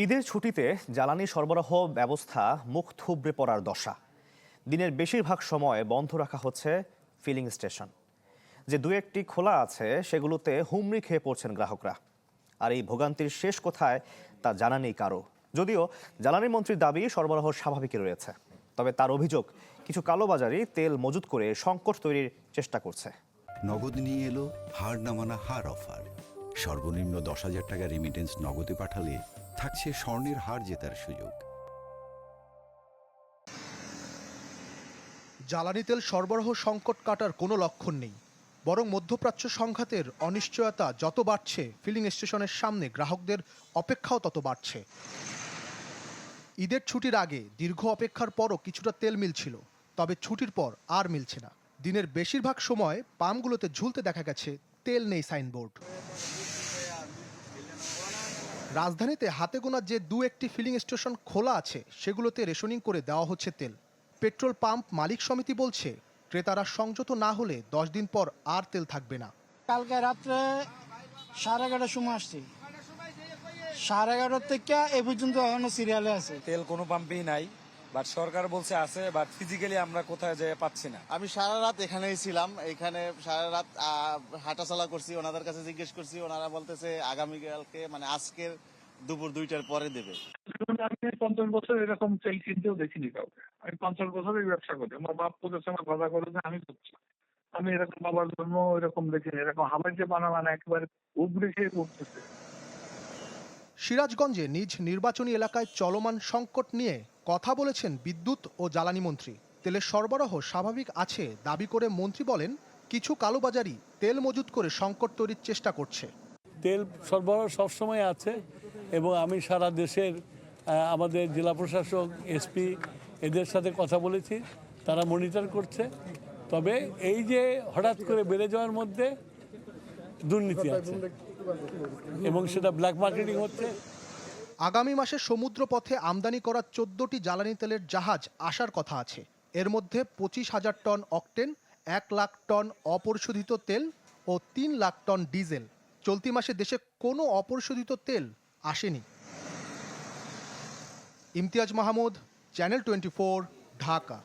ঈদের ছুটিতে জ্বালানি সরবরাহ ব্যবস্থা মুখ থুবড়ে পড়ার দশা। দিনের বেশিরভাগ সময় বন্ধ রাখা হচ্ছে ফিলিং স্টেশন। যে দু একটি খোলা আছে সেগুলোতে হুমড়ি খেয়ে পড়ছেন গ্রাহকরা। আর এই ভোগান্তির শেষ কোথায় তা জানা নেই কারো। যদিও জ্বালানি মন্ত্রীর দাবি সরবরাহ স্বাভাবিকই রয়েছে, তবে তার অভিযোগ কিছু কালোবাজারি তেল মজুত করে সংকট তৈরির চেষ্টা করছে। নগদ নিয়ে এলো হার না মানা হার অফার। সর্বনিম্ন 10,000 টাকা রেমিটেন্স নগদে পাঠালে থাকছে স্বর্ণের হার জেতার সুযোগ। জ্বালানি তেল সরবরাহ সংকট কাটার কোনো লক্ষণ নেই, বরং মধ্যপ্রাচ্য সংঘাতের অনিশ্চয়তা যত বাড়ছে, ফিলিং স্টেশনের সামনে গ্রাহকদের অপেক্ষাও তত বাড়ছে। ঈদের ছুটির আগে দীর্ঘ অপেক্ষার পরও কিছুটা তেল মিলছিল, তবে ছুটির পর আর মিলছে না। দিনের বেশিরভাগ সময় পাম্পগুলোতে ঝুলতে দেখা গেছে তেল নেই সাইনবোর্ড। রাজধানীতে হাতে গোনা যে দু একটি ফিলিং স্টেশন খোলা আছে সেগুলোতে রেশনিং করে দেওয়া হচ্ছে তেল। পেট্রোল পাম্প মালিক সমিতি বলছে, ক্রেতারা সংযত না হলে 10 দিন পর আর তেল থাকবে না। কালকে রাত্রে 11:30টার সময় আসছি, 11:30 থেকে এ পর্যন্ত এখনো সিরিয়ালে আছে। তেল কোনো পাম্পেই নাই, বাট সরকার বলছে আছে, বাট ফিজিক্যালি আমরা কোথায় যেয়ে পাচ্ছি না। আমি সারা রাত এখানেই ছিলাম, এখানে সারা রাত হাঁটাচলা করছি, ওনাদের কাছে জিজ্ঞেস করছি, ওনারা বলতেছে আগামীকালকে মানে আজকের দুপুর 2টার পরে দেবে। আমি 50 বছর এরকম তেল কিনতেও দেখিনি কাউকে। আমি 50 বছরের ব্যবসা করি, আমার বাপ করেছে, আমার দাদা করেছে, আমি করছি। আমি এরকম বাবার জন্য এরকম দেখিনি, এরকম হাবাই যে বানানো একেবারে উবড়ে খেয়ে পড়তেছে। সিরাজগঞ্জে নিজ নির্বাচনী এলাকায় চলমান সংকট নিয়ে কথা বলেছেন বিদ্যুৎ ও জ্বালানি মন্ত্রী। তেলের সরবরাহ স্বাভাবিক আছে দাবি করে মন্ত্রী বলেন, কিছু কালোবাজারি তেল মজুত করে সংকট তৈরির চেষ্টা করছে। তেল সরবরাহ সবসময় আছে এবং আমি সারা দেশের আমাদের জেলা প্রশাসক, এসপি এদের সাথে কথা বলেছি, তারা মনিটর করছে। তবে এই যে হঠাৎ করে বেড়ে যাওয়ার মধ্যে দুর্নীতি আছে এবং সেটা ব্ল্যাক মার্কেটিং হচ্ছে। আগামী মাসে সমুদ্রপথে আমদানি করা 14টি জ্বালানি তেলের জাহাজ আসার কথা আছে। এর মধ্যে 25,000 টন অকটেন, 1 লাখ টন অপরিশোধিত তেল ও 3 লাখ টন ডিজেল। চলতি মাসে দেশে কোনো অপরিশোধিত তেল আসেনি। ইমতিয়াজ মাহমুদ, চ্যানেল 24, ঢাকা।